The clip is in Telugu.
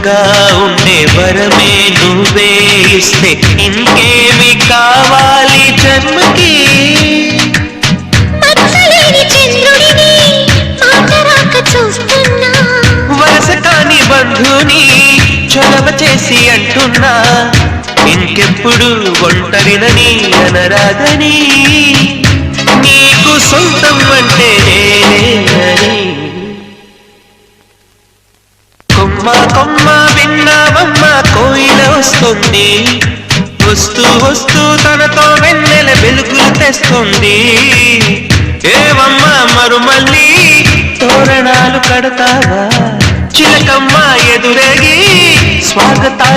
తోడుగా ఉండే వరమే నువ్వే ఇస్తే ఇంకేమి కావాలి జన్మకి. వరస కాని బంధుని చొరవ చేసి అంటున్నా ఇంకెప్పుడు ఒంటరినని అనరాదని. నీకు సొంతం అంటే నేనేనని. కొమ్మ కొమ్మ విన్నావమ్మ కోయిల వస్తుంది, వస్తూ వస్తూ తనతో వెన్నెల వెలుగులు తెస్తుంది. ఏవమ్మ మరుమల్లి తోరణాలు కడతావా, చిలకమ్మ ఎదురేగి స్వాగతాలు